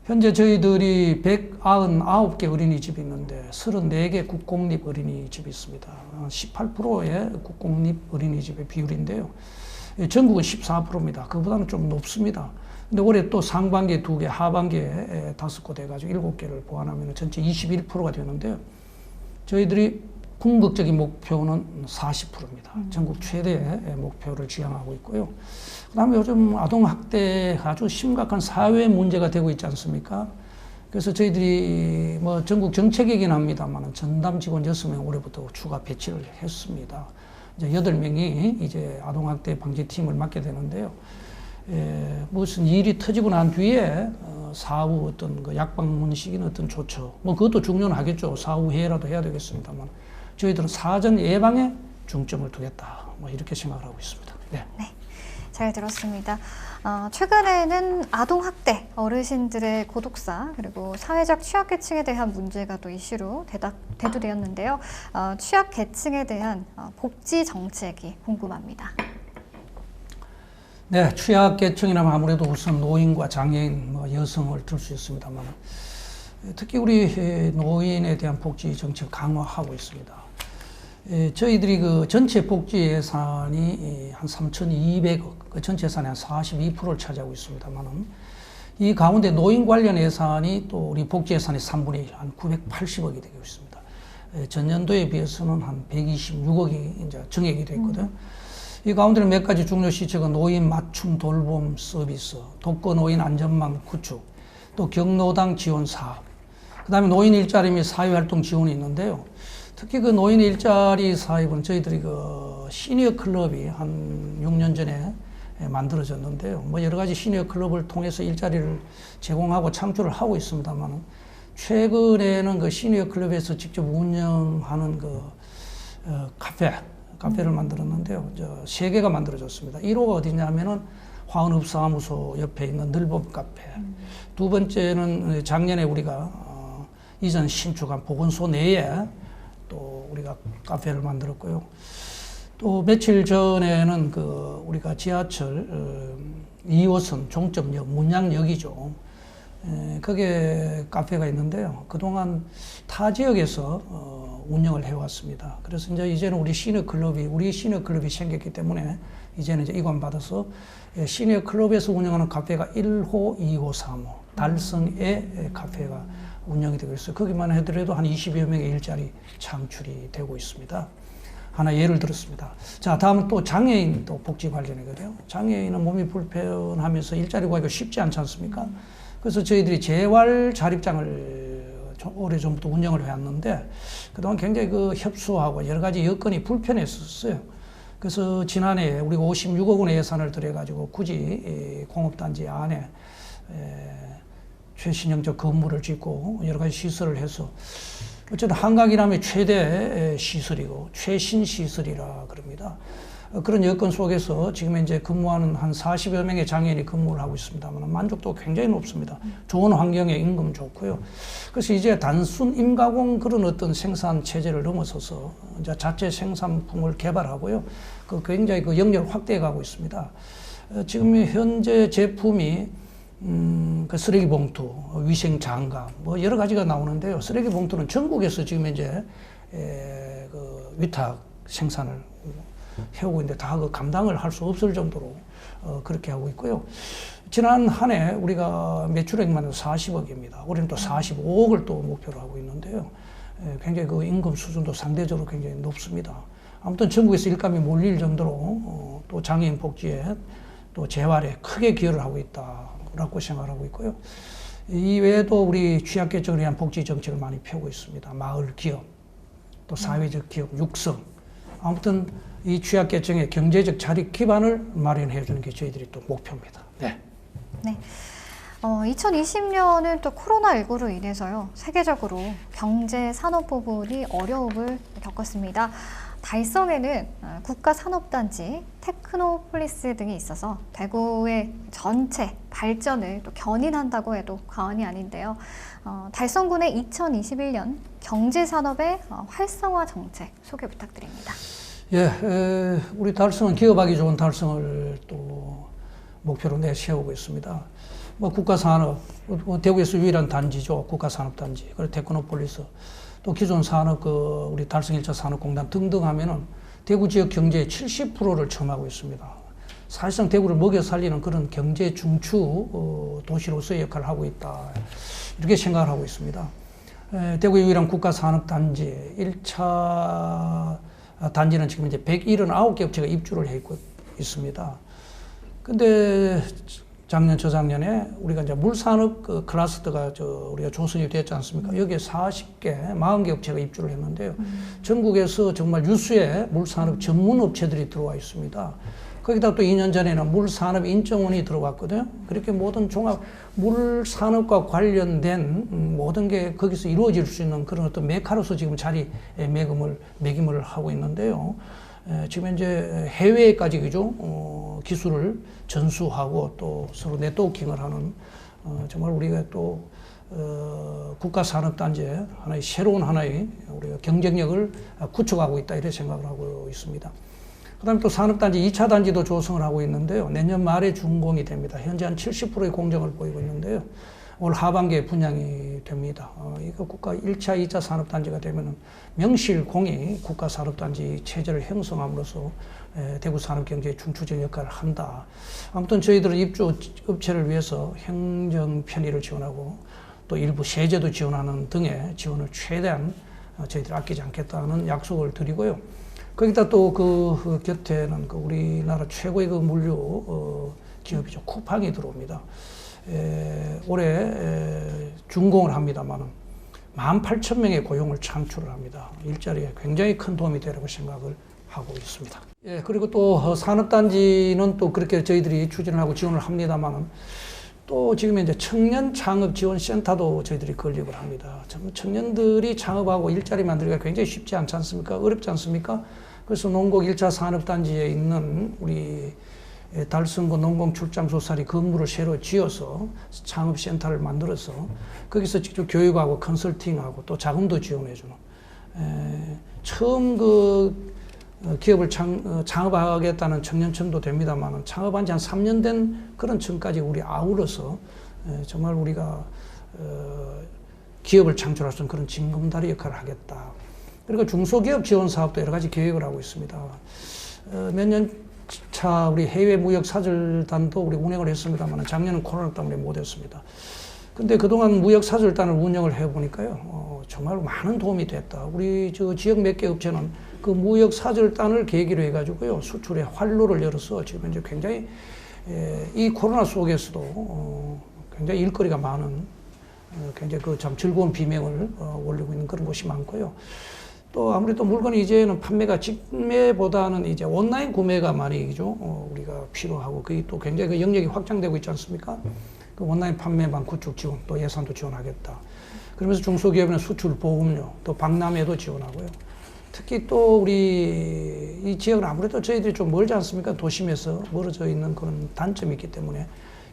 현재 저희들이 199개 어린이집이 있는데 34개 국공립 어린이집이 있습니다. 18%의 국공립 어린이집의 비율인데요. 전국은 14%입니다. 그보다는 좀 높습니다. 근데 올해 또 상반기에 2개, 하반기에 5곳 해가지고 7개를 보완하면 전체 21%가 되는데요. 저희들이 궁극적인 목표는 40%입니다. 전국 최대의 목표를 지향하고 있고요. 그 다음에 요즘 아동학대 아주 심각한 사회 문제가 되고 있지 않습니까? 그래서 저희들이 뭐 전국 정책이긴 합니다만 전담 직원 6명 올해부터 추가 배치를 했습니다. 이제 8명이 이제 아동학대 방지팀을 맡게 되는데요. 무슨 일이 터지고 난 뒤에 사후 어떤 그 약방문식인 어떤 조처, 뭐 그것도 중요는 하겠죠. 사후회라도 해야 되겠습니다만 저희들은 사전 예방에 중점을 두겠다. 뭐 이렇게 생각을 하고 있습니다. 네. 네, 잘 들었습니다. 최근에는 아동학대, 어르신들의 고독사, 그리고 사회적 취약계층에 대한 문제가 또 이슈로 대두되었는데요. 취약계층에 대한 복지 정책이 궁금합니다. 네, 취약계층이라면 아무래도 우선 노인과 장애인, 뭐 여성을 들 수 있습니다만 특히 우리 노인에 대한 복지 정책 강화하고 있습니다. 저희들이 그 전체 복지 예산이 한 3,200억, 그 전체 예산의 한 42%를 차지하고 있습니다만은 이 가운데 노인 관련 예산이 또 우리 복지 예산의 3분의 1, 한 980억이 되고 있습니다. 전년도에 비해서는 한 126억이 이제 증액이 되어 있거든요. 이 가운데는 몇 가지 중요 시책은 노인 맞춤 돌봄 서비스, 독거 노인 안전망 구축, 또 경로당 지원 사업, 그 다음에 노인 일자리 및 사회활동 지원이 있는데요. 특히 그 노인 일자리 사업은 저희들이 그 시니어 클럽이 한 6년 전에 만들어졌는데요. 뭐 여러 가지 시니어 클럽을 통해서 일자리를 제공하고 창출을 하고 있습니다만 최근에는 그 시니어 클럽에서 직접 운영하는 그 카페를 만들었는데요. 3개가 만들어졌습니다. 1호가 어디냐면은 화원읍사무소 옆에 있는 늘봄 카페. 두 번째는 작년에 우리가 이전 신축한 보건소 내에 또 우리가 카페를 만들었고요. 또 며칠 전에는 그 우리가 지하철 2호선 종점역 문양역이죠. 거기에 카페가 있는데요. 그동안 타 지역에서 운영을 해왔습니다. 그래서 이제는 우리 시니어 클럽이 생겼기 때문에 이제는 이제 이관받아서 시니어 클럽에서 운영하는 카페가 1호, 2호, 3호 달성의 카페가 운영이 되고 있어요. 거기만 해더라도 한 20여 명의 일자리 창출이 되고 있습니다. 하나 예를 들었습니다. 자, 다음은 또 장애인 또 복지 관련이거든요. 장애인은 몸이 불편하면서 일자리 구하기가 쉽지 않지 않습니까? 그래서 저희들이 재활 자립장을 오래전부터 운영을 해왔는데 그동안 굉장히 그 협소하고 여러 가지 여건이 불편했었어요. 그래서 지난해 우리가 56억 원의 예산을 들여가지고 굳이 공업단지 안에 최신형적 건물을 짓고 여러 가지 시설을 해서 어쨌든 한강이라면 최대 시설이고 최신 시설이라 그럽니다. 그런 여건 속에서 지금 이제 근무하는 한 40여 명의 장애인이 근무를 하고 있습니다만 만족도가 굉장히 높습니다. 좋은 환경에 임금 좋고요. 그래서 이제 단순 임가공 그런 어떤 생산 체제를 넘어서서 이제 자체 생산품을 개발하고요. 그 굉장히 그 영역을 확대해 가고 있습니다. 지금 현재 제품이 그 쓰레기 봉투, 위생 장갑, 뭐 여러 가지가 나오는데요. 쓰레기 봉투는 전국에서 지금 이제 그 위탁 생산을 해오고 있는데 다 그 감당을 할 수 없을 정도로 그렇게 하고 있고요. 지난 한 해 우리가 매출액만 40억입니다. 올해는 또 45억을 또 목표로 하고 있는데요. 굉장히 그 임금 수준도 상대적으로 굉장히 높습니다. 아무튼 전국에서 일감이 몰릴 정도로 또 장애인 복지에 또 재활에 크게 기여를 하고 있다라고 생각하고 있고요. 이외에도 우리 취약계층을 위한 복지 정책을 많이 펴고 있습니다. 마을 기업, 또 사회적 기업 육성. 아무튼 이 취약계층의 경제적 자립 기반을 마련해 주는 게 저희들이 또 목표입니다. 네. 네. 2020년은 또 코로나19로 인해서요, 세계적으로 경제 산업 부분이 어려움을 겪었습니다. 달성에는 국가산업단지, 테크노폴리스 등이 있어서 대구의 전체 발전을 또 견인한다고 해도 과언이 아닌데요. 달성군의 2021년 경제산업의 활성화 정책 소개 부탁드립니다. 예, 우리 달성은 기업하기 좋은 달성을 또 목표로 내세우고 있습니다. 뭐 국가산업, 대구에서 유일한 단지죠. 국가산업단지, 그리고 테크노폴리스, 또 기존 산업, 우리 달성 1차 산업공단 등등 하면은 대구 지역 경제의 70%를 점하고 있습니다. 사실상 대구를 먹여 살리는 그런 경제 중추 도시로서의 역할을 하고 있다. 이렇게 생각을 하고 있습니다. 대구의 유일한 국가산업단지 1차 단지는 지금 이제 179개 업체가 입주를 해 있습니다. 근데 작년, 저작년에 우리가 이제 물산업 그 클러스터가 우리가 조성이 됐지 않습니까? 여기에 40개, 40개 업체가 입주를 했는데요. 전국에서 정말 유수의 물산업 전문 업체들이 들어와 있습니다. 거기다 또 2년 전에는 물산업 인정원이 들어왔거든요. 그렇게 모든 종합 물산업과 관련된 모든 게 거기서 이루어질 수 있는 그런 어떤 메카로서 지금 매김을 하고 있는데요. 지금 현재 해외까지 그죠? 기술을 전수하고 또 서로 네트워킹을 하는 정말 우리가 또 국가산업단지의 하나의 새로운 하나의 우리가 경쟁력을 구축하고 있다 이렇게 생각을 하고 있습니다. 그다음에 또 산업단지 2차 단지도 조성을 하고 있는데요. 내년 말에 준공이 됩니다. 현재 한 70%의 공정을 보이고 있는데요. 올 하반기에 분양이 됩니다. 이거 국가 1차, 2차 산업단지가 되면은 명실공히 국가산업단지 체제를 형성함으로써 대구 산업경제의 중추적 역할을 한다. 아무튼 저희들은 입주 업체를 위해서 행정 편의를 지원하고 또 일부 세제도 지원하는 등의 지원을 최대한 저희들이 아끼지 않겠다는 약속을 드리고요. 거기다 또 그 곁에는 그 우리나라 최고의 그 물류 기업이죠. 쿠팡이 들어옵니다. 올해 준공을 합니다만은 18,000명의 고용을 창출을 합니다. 일자리에 굉장히 큰 도움이 되라고 생각을 하고 있습니다. 예, 그리고 또 산업단지는 또 그렇게 저희들이 추진을 하고 지원을 합니다만은 또 지금 이제 청년 창업 지원 센터도 저희들이 건립을 합니다. 청년들이 창업하고 일자리 만들기가 굉장히 쉽지 않지 않습니까? 어렵지 않습니까? 그래서 농곡 1차 산업단지에 있는 우리 달성구 농공출장소살이 건물을 새로 지어서 창업센터를 만들어서 거기서 직접 교육하고 컨설팅하고 또 자금도 지원해주는 처음 그 기업을 창업하겠다는 청년층도 됩니다만 창업한 지 한 3년 된 그런 층까지 우리 아울러서 정말 우리가 기업을 창출할 수 있는 그런 징검다리 역할을 하겠다. 그리고 중소기업 지원 사업도 여러 가지 계획을 하고 있습니다. 몇 년 차 우리 해외 무역 사절단도 우리 운행을 했습니다만 작년은 코로나 때문에 못 했습니다. 근데 그동안 무역사절단을 운영을 해보니까요, 정말 많은 도움이 됐다. 우리 저 지역 몇 개 업체는 그 무역사절단을 계기로 해가지고요, 수출의 활로를 열어서 지금 이제 굉장히 이 코로나 속에서도 굉장히 일거리가 많은 굉장히 그 참 즐거운 비명을 올리고 있는 그런 곳이 많고요. 또 아무래도 물건이 이제는 판매가 직매보다는 이제 온라인 구매가 많이 우리가 필요하고 그게 또 굉장히 그 영역이 확장되고 있지 않습니까? 그 온라인 판매망 구축 지원 또 예산도 지원하겠다. 그러면서 중소기업에는 수출 보험료 또 박람회도 지원하고요. 특히 또 우리 이 지역은 아무래도 저희들이 좀 멀지 않습니까? 도심에서 멀어져 있는 그런 단점이 있기 때문에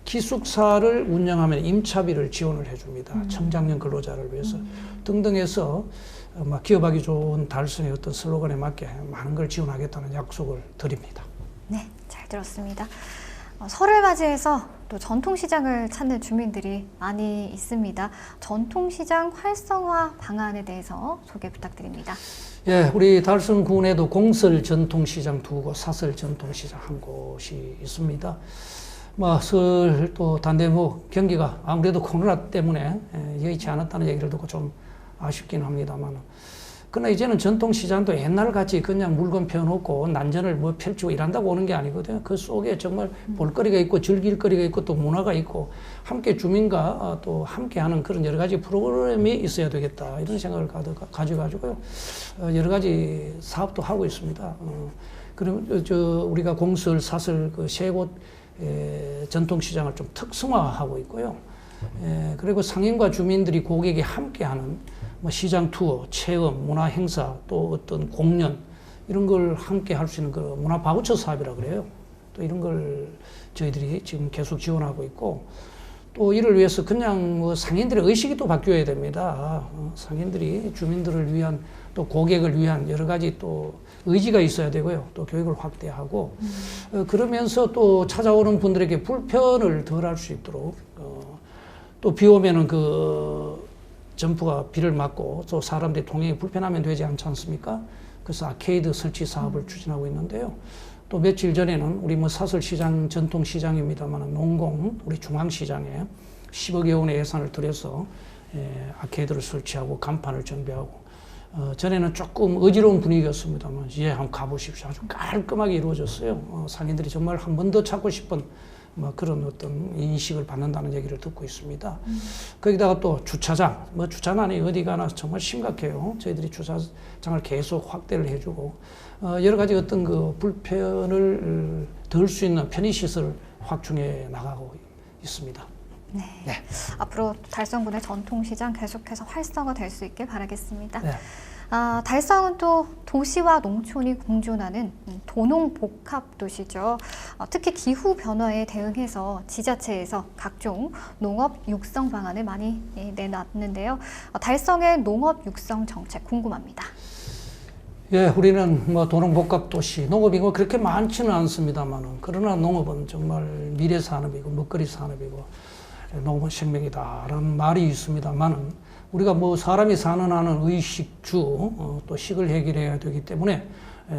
기숙사를 운영하면 임차비를 지원을 해줍니다. 청장년 근로자를 위해서 등등 해서 기업하기 좋은 달성의 어떤 슬로건에 맞게 많은 걸 지원하겠다는 약속을 드립니다. 네, 잘 들었습니다. 설을 맞이해서 또 전통시장을 찾는 주민들이 많이 있습니다. 전통시장 활성화 방안에 대해서 소개 부탁드립니다. 예, 우리 달성군에도 공설 전통시장 2곳, 사설 전통시장 1곳이 있습니다. 설 또 단대 경기가 아무래도 코로나 때문에 여의치 않았다는 얘기를 듣고 좀 아쉽긴 합니다만, 그러나 이제는 전통시장도 옛날같이 그냥 물건 펴놓고 난전을 펼치고 이런다고 오는 게 아니거든요. 그 속에 정말 볼거리가 있고 즐길거리가 있고 또 문화가 있고 함께 주민과 또 함께하는 그런 여러 가지 프로그램이 있어야 되겠다, 이런 생각을 가져가지고요, 여러 가지 사업도 하고 있습니다. 그럼 우리가 공설, 사설 그 세 곳 전통시장을 좀 특성화하고 있고요. 그리고 상인과 주민들이 고객이 함께하는 시장 투어, 체험, 문화 행사, 또 어떤 공연 이런 걸 함께 할 수 있는 그 문화 바우처 사업이라 그래요. 또 이런 걸 저희들이 지금 계속 지원하고 있고, 또 이를 위해서 그냥 상인들의 의식이 또 바뀌어야 됩니다. 상인들이 주민들을 위한 또 고객을 위한 여러 가지 또 의지가 있어야 되고요. 또 교육을 확대하고 그러면서 또 찾아오는 분들에게 불편을 덜 할 수 있도록 또 비 오면은 그 점프가 비를 맞고 또 사람들이 통행이 불편하면 되지 않지 않습니까? 그래서 아케이드 설치 사업을 추진하고 있는데요. 또 며칠 전에는 우리 사설시장 전통시장입니다만 농공 우리 중앙시장에 10억여 원의 예산을 들여서 아케이드를 설치하고 간판을 정비하고, 전에는 조금 어지러운 분위기였습니다만 이제 한번 가보십시오. 아주 깔끔하게 이루어졌어요. 상인들이 정말 한 번 더 찾고 싶은 그런 어떤 인식을 받는다는 얘기를 듣고 있습니다. 거기다가 또 주차장, 주차난이 어디 가나 정말 심각해요. 저희들이 주차장을 계속 확대를 해주고, 여러 가지 어떤 그 불편을 덜 수 있는 편의시설을 확충해 나가고 있습니다. 네. 네. 앞으로 달성군의 전통시장 계속해서 활성화될 수 있길 바라겠습니다. 네. 달성은 또 도시와 농촌이 공존하는 도농복합 도시죠. 특히 기후 변화에 대응해서 지자체에서 각종 농업 육성 방안을 많이 내놨는데요. 달성의 농업 육성 정책 궁금합니다. 예, 우리는 도농복합 도시, 농업이 그렇게 많지는 않습니다만은, 그러나 농업은 정말 미래 산업이고 먹거리 산업이고 농업은 생명이다라는 말이 있습니다만은, 우리가 사람이 사는 한은 의식주, 또 식을 해결해야 되기 때문에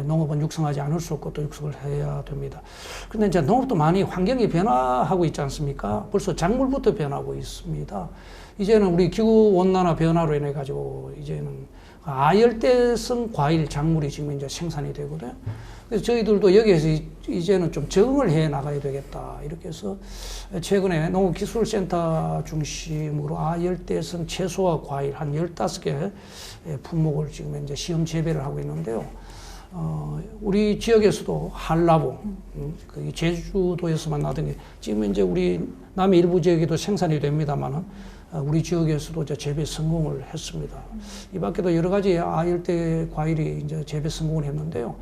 농업은 육성하지 않을 수 없고 또 육성을 해야 됩니다. 근데 이제 농업도 많이 환경이 변화하고 있지 않습니까? 벌써 작물부터 변하고 있습니다. 이제는 우리 기후 온난화 변화로 인해 가지고 이제는 아열대성 과일 작물이 지금 이제 생산이 되거든요. 그래서 저희들도 여기에서 이제는 좀 적응을 해 나가야 되겠다, 이렇게 해서 최근에 농업기술센터 중심으로 아열대성 채소와 과일 한 15개 품목을 지금 이제 시험 재배를 하고 있는데요. 우리 지역에서도 한라봉, 그 제주도에서만 나더니 지금 이제 우리 남해 일부 지역에도 생산이 됩니다만은, 우리 지역에서도 이제 재배 성공을 했습니다. 이 밖에도 여러 가지 아열대 과일이 이제 재배 성공을 했는데요.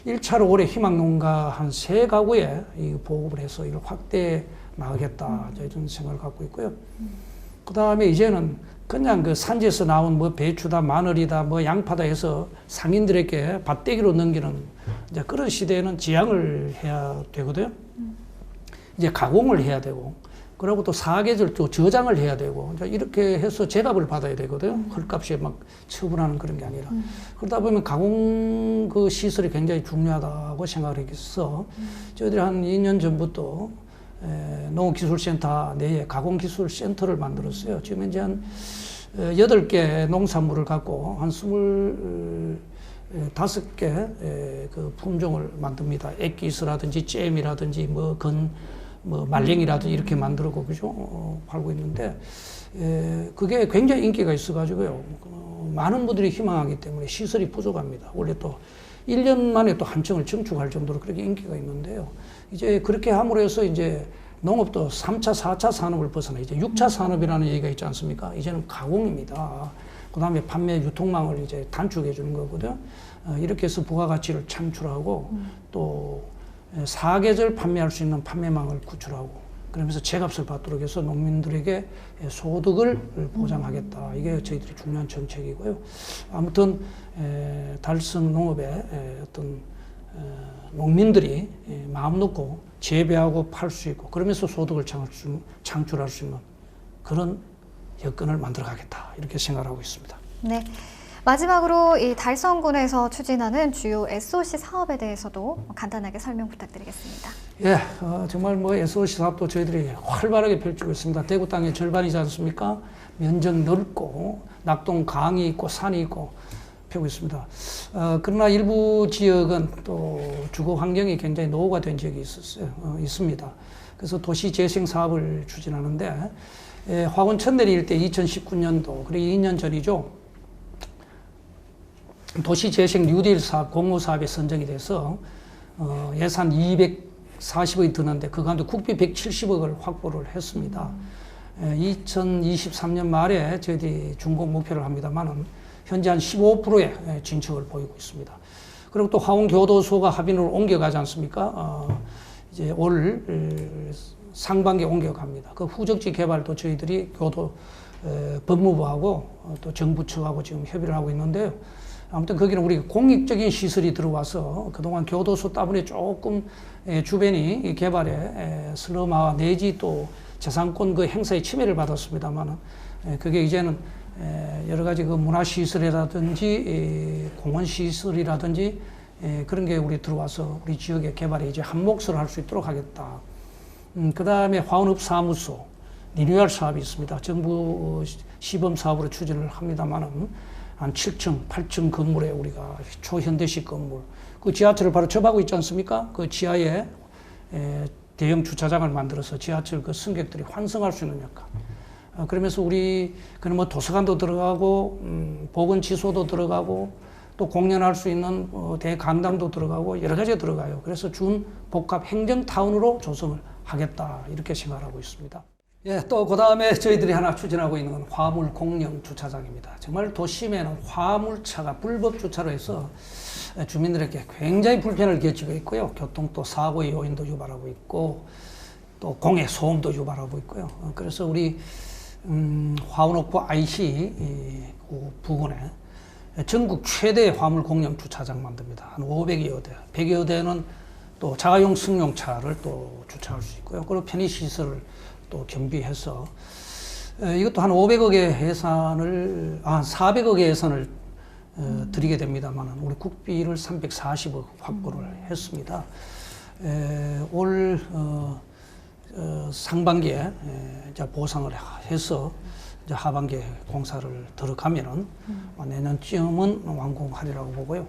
1차로 올해 희망농가 한 3가구에 이 보급을 해서 이걸 확대해 나가겠다, 이런 생각을 갖고 있고요. 그 다음에 이제는 그냥 그 산지에서 나온 배추다, 마늘이다, 양파다 해서 상인들에게 밭대기로 넘기는 이제 그런 시대에는 지양을 해야 되거든요. 이제 가공을 해야 되고, 그리고 또 사계절 또 저장을 해야 되고, 이렇게 해서 제값을 받아야 되거든요. 헐값에 막 처분하는 그런 게 아니라. 그러다 보면 가공 그 시설이 굉장히 중요하다고 생각을 해서 저희들이 한 2년 전부터 농업기술센터 내에 가공기술센터를 만들었어요. 지금 현재 한 8개 농산물을 갖고 한 25개 그 품종을 만듭니다. 액기스라든지 잼이라든지 말랭이라든지 이렇게 만들고 그죠? 팔고 있는데 그게 굉장히 인기가 있어가지고요. 많은 분들이 희망하기 때문에 시설이 부족합니다. 원래 또 1년 만에 또 한 층을 증축할 정도로 그렇게 인기가 있는데요. 이제 그렇게 함으로 해서 이제 농업도 3차, 4차 산업을 벗어나 이제 6차 산업이라는 얘기가 있지 않습니까? 이제는 가공입니다. 그 다음에 판매 유통망을 이제 단축해 주는 거거든요. 이렇게 해서 부가가치를 창출하고 또 사계절 판매할 수 있는 판매망을 구출하고 그러면서 제값을 받도록 해서 농민들에게 소득을 보장하겠다. 이게 저희들이 중요한 정책이고요. 아무튼 달성 농업의 어떤 농민들이 마음 놓고 재배하고 팔 수 있고 그러면서 소득을 창출할 수 있는 그런 여건을 만들어 가겠다. 이렇게 생각하고 있습니다. 네. 마지막으로 이 달성군에서 추진하는 주요 SOC 사업에 대해서도 간단하게 설명 부탁드리겠습니다. 예, 정말 SOC 사업도 저희들이 활발하게 펼치고 있습니다. 대구 땅의 절반이지 않습니까? 면적 넓고 낙동 강이 있고 산이 있고 펴고 있습니다. 그러나 일부 지역은 또 주거 환경이 굉장히 노후가 된 지역이 있습니다. 그래서 도시 재생 사업을 추진하는데 화원 천내리 일대 2019년도 그리고 2년 전이죠. 도시재생 뉴딜 사업, 공모 사업에 선정이 돼서 예산 240억이 드는데 그 가운데 국비 170억을 확보를 했습니다. 2023년 말에 저희들이 준공 목표를 합니다만은 현재 한 15%의 진척을 보이고 있습니다. 그리고 또 화원교도소가 합인으로 옮겨가지 않습니까? 이제 올 상반기에 옮겨갑니다. 그 후적지 개발도 저희들이 법무부하고 또 정부 측하고 지금 협의를 하고 있는데요. 아무튼 거기는 우리 공익적인 시설이 들어와서 그동안 교도소 때문에 조금 주변이 개발에 슬럼화 내지 또 재산권 그 행사에 침해를 받았습니다만 그게 이제는 여러 가지 그 문화시설이라든지 공원시설이라든지 그런 게 우리 들어와서 우리 지역의 개발에 이제 한 몫을 할 수 있도록 하겠다. 그 다음에 화원읍 사무소 리뉴얼 사업이 있습니다. 정부 시범 사업으로 추진을 합니다만은 한 7층, 8층 건물에 우리가 초현대식 건물, 그 지하철을 바로 접하고 있지 않습니까? 그 지하에 대형 주차장을 만들어서 지하철 그 승객들이 환승할 수 있는 역할. 그러면서 우리 그런 도서관도 들어가고, 보건지소도 들어가고, 또 공연할 수 있는 대강당도 들어가고 여러 가지가 들어가요. 그래서 준 복합 행정타운으로 조성을 하겠다 이렇게 생각하고 있습니다. 예, 또 그 다음에 저희들이 하나 추진하고 있는 건 화물 공영 주차장입니다. 정말 도심에는 화물차가 불법 주차로 해서 주민들에게 굉장히 불편을 끼치고 있고요. 교통 또 사고의 요인도 유발하고 있고 또 공해 소음도 유발하고 있고요. 그래서 우리 화원옥구 IC 부근에 전국 최대 화물 공영 주차장 만듭니다. 한 500여 대, 100여 대는 또 자가용 승용차를 또 주차할 수 있고요. 그리고 편의시설을 또 겸비해서 이것도 한 500억의 예산을, 한 400억의 예산을 드리게 됩니다만 우리 국비를 340억 확보를 했습니다. 올 상반기에 이제 보상을 해서 이제 하반기에 공사를 들어가면은 내년쯤은 완공하리라고 보고요.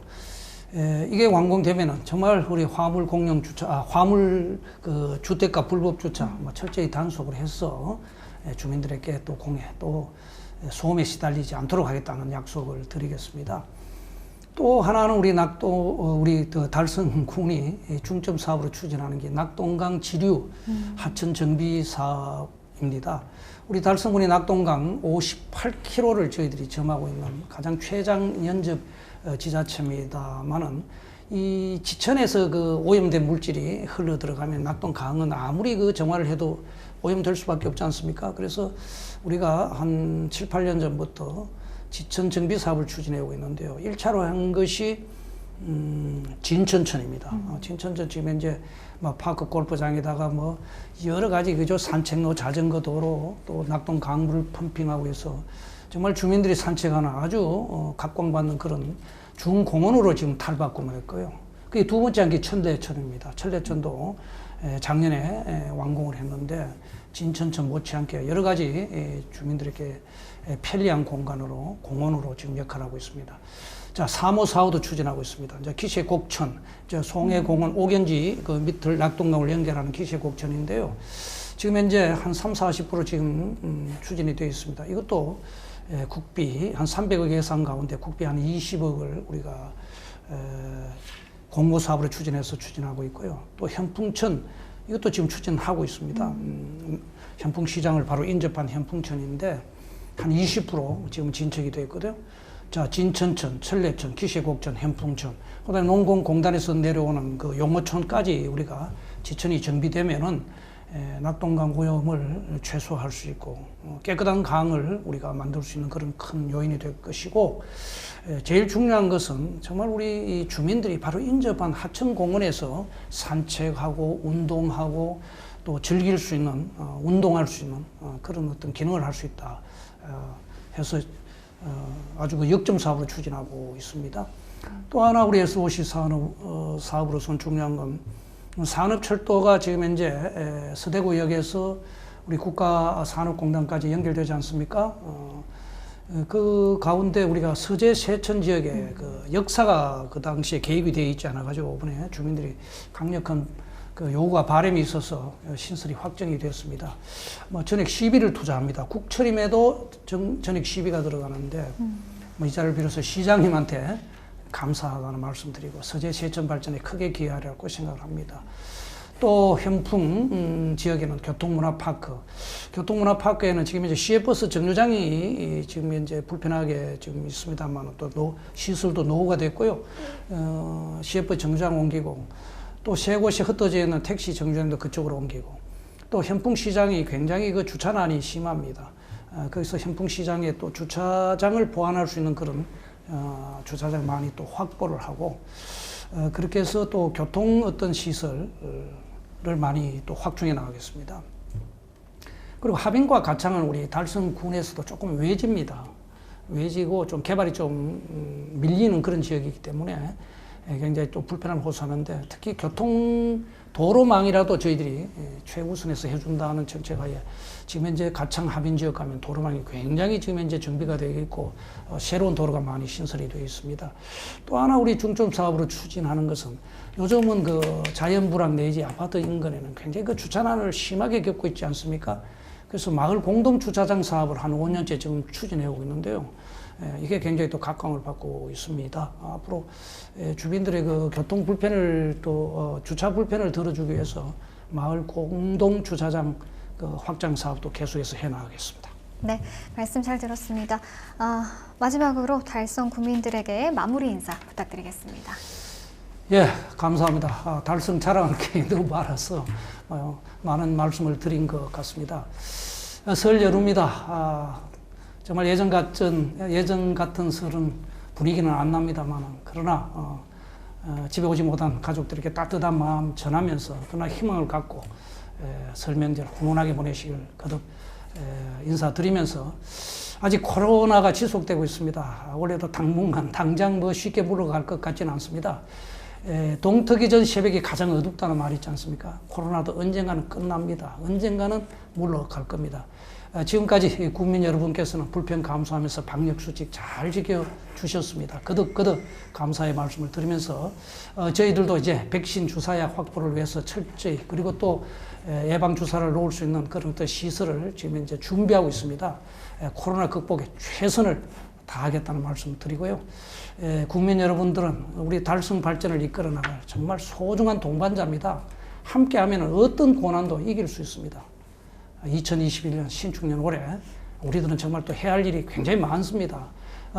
이게 완공되면은 정말 우리 화물 공영 주차, 화물 그 주택가 불법 주차 철저히 단속을 해서 주민들에게 또 공해 또 소음에 시달리지 않도록 하겠다는 약속을 드리겠습니다. 또 하나는 우리 우리 달성군이 중점 사업으로 추진하는 게 낙동강 지류 하천 정비 사업입니다. 우리 달성군이 낙동강 58km를 저희들이 점하고 있는 가장 최장 연접 지자체입니다만은 이 지천에서 그 오염된 물질이 흘러 들어가면 낙동강은 아무리 그 정화를 해도 오염될 수밖에 없지 않습니까? 그래서 우리가 한 7, 8년 전부터 지천 정비 사업을 추진해 오고 있는데요. 1차로 한 것이 진천천입니다. 진천천 지금 이제 파크 골프장에다가 여러 가지 그죠 산책로, 자전거 도로, 또 낙동 강물을 펌핑하고 해서 정말 주민들이 산책하는 아주 각광받는 그런 중공원으로 지금 탈바꿈을 했고요. 그게 두 번째 한 게 천대천입니다. 천대천도 작년에 완공을 했는데 진천천 못지않게 여러 가지 주민들에게 편리한 공간으로 공원으로 지금 역할하고 있습니다. 자, 3호, 4호도 추진하고 있습니다. 이제 기셰곡천, 송해공원 오견지 그 밑을 낙동강을 연결하는 기셰곡천인데요. 지금 현재 한 30-40% 지금 추진이 되어 있습니다. 이것도 국비 한 300억 예산 가운데 국비 한 20억을 우리가 공모 사업으로 추진해서 추진하고 있고요. 또 현풍천 이것도 지금 추진하고 있습니다. 현풍시장을 바로 인접한 현풍천인데 한 20% 지금 진척이 되어 있거든요. 자, 진천천, 천례천, 기셰곡천, 현풍천, 그다음에 농공공단에서 내려오는 그 용어촌까지 우리가 지천이 정비되면은 낙동강 오염을 최소화할 수 있고 깨끗한 강을 우리가 만들 수 있는 그런 큰 요인이 될 것이고, 제일 중요한 것은 정말 우리 주민들이 바로 인접한 하천공원에서 산책하고 운동하고 또 즐길 수 있는 운동할 수 있는 그런 어떤 기능을 할 수 있다 해서 아주 그 역점 사업으로 추진하고 있습니다. 또 하나 우리 SOC 사업으로서는 중요한 건 산업철도가 지금 현재 서대구역에서 우리 국가산업공단까지 연결되지 않습니까? 그 가운데 우리가 서재 세천 지역에 그 역사가 그 당시에 개입이 되어 있지 않아가지고 이번에 주민들이 강력한 그 요구가 바람이 있어서 신설이 확정이 되었습니다. 뭐 전액 시비를 투자합니다. 국철임에도 전액 시비가 들어가는데 뭐 이 자리를 빌어서 시장님한테 감사하다는 말씀드리고 서재 세천 발전에 크게 기여하리라고 생각을 합니다. 또 현풍 지역에는 교통문화파크에는 지금 이제 시외버스 정류장이 지금 현재 불편하게 지금 있습니다만 또 시설도 노후가 됐고요. 시외버스 정류장 옮기고 또 세 곳이 흩어져 있는 택시 정류장도 그쪽으로 옮기고 또 현풍시장이 굉장히 그 주차난이 심합니다. 거기서 현풍시장에 또 주차장을 보완할 수 있는 그런 주차장 많이 또 확보를 하고 그렇게 해서 또 교통 어떤 시설을 많이 또 확충해 나가겠습니다. 그리고 하빈과 가창은 우리 달성군에서도 조금 외집니다. 외지고 좀 개발이 좀 밀리는 그런 지역이기 때문에 굉장히 또 불편함을 호소하는데 특히 도로망이라도 저희들이 최우선해서 해준다는 정책하에 지금 현재 가창 하빈 지역 가면 도로망이 굉장히 지금 현재 정비가 되어 있고 새로운 도로가 많이 신설이 되어 있습니다. 또 하나 우리 중점 사업으로 추진하는 것은 요즘은 그 자연불황 내지 아파트 인근에는 굉장히 그 주차난을 심하게 겪고 있지 않습니까? 그래서 마을 공동 주차장 사업을 한 5년째 지금 추진해오고 있는데요. 이게 굉장히 또 각광을 받고 있습니다. 앞으로 주민들의 그 교통 불편을 또 주차 불편을 덜어주기 위해서 마을 공동 주차장 그 확장 사업도 계속해서 해나가겠습니다. 네, 말씀 잘 들었습니다. 마지막으로 달성 구민들에게 마무리 인사 부탁드리겠습니다. 예, 감사합니다. 달성 자랑할 게 너무 많아서 많은 말씀을 드린 것 같습니다. 설 연휴입니다. 정말 예전 같은 설은 분위기는 안 납니다만 그러나 집에 오지 못한 가족들에게 따뜻한 마음 전하면서 그러나 희망을 갖고 설 명절 훈훈하게 보내시길 거듭 인사드리면서 아직 코로나가 지속되고 있습니다. 올해도 당분간 당장 뭐 쉽게 물러갈 것 같지는 않습니다. 동트기 전 새벽이 가장 어둡다는 말이 있지 않습니까? 코로나도 언젠가는 끝납니다. 언젠가는 물러갈 겁니다. 지금까지 국민 여러분께서는 불편 감수하면서 방역수칙 잘 지켜주셨습니다. 거듭 감사의 말씀을 드리면서 저희들도 이제 백신 주사약 확보를 위해서 철저히 그리고 또 예방주사를 놓을 수 있는 그런 또 시설을 지금 이제 준비하고 있습니다. 코로나 극복에 최선을 다하겠다는 말씀을 드리고요. 국민 여러분들은 우리 달성 발전을 이끌어 나갈 정말 소중한 동반자입니다. 함께하면 어떤 고난도 이길 수 있습니다. 2021년 신축년 올해 우리들은 정말 또 해야 할 일이 굉장히 많습니다.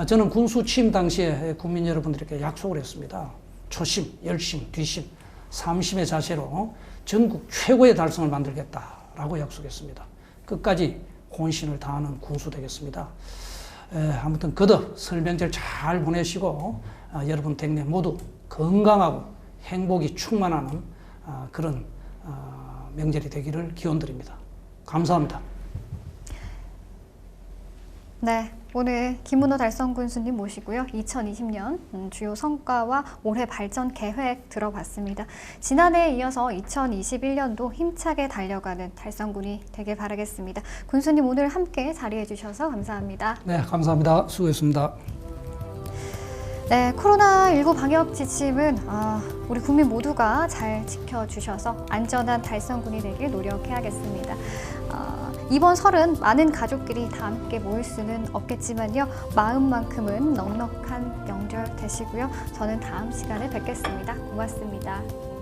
저는 군수 취임 당시에 국민 여러분들에게 약속을 했습니다. 초심, 열심, 뒤심, 삼심의 자세로 전국 최고의 달성을 만들겠다라고 약속했습니다. 끝까지 혼신을 다하는 군수 되겠습니다. 아무튼 거듭 설 명절 잘 보내시고 여러분 댁내 모두 건강하고 행복이 충만하는 그런 명절이 되기를 기원드립니다. 감사합니다. 네, 오늘 김문호 달성 군수님 모시고요. 2020년 주요 성과와 올해 발전 계획 들어봤습니다. 지난해에 이어서 2021년도 힘차게 달려가는 달성군이 되길 바라겠습니다. 군수님 오늘 함께 자리해 주셔서 감사합니다. 네, 감사합니다. 수고했습니다. 네, 코로나19 방역 지침은 우리 국민 모두가 잘 지켜주셔서 안전한 달성군이 되길 노력해야겠습니다. 이번 설은 많은 가족끼리 다 함께 모일 수는 없겠지만요. 마음만큼은 넉넉한 명절 되시고요. 저는 다음 시간에 뵙겠습니다. 고맙습니다.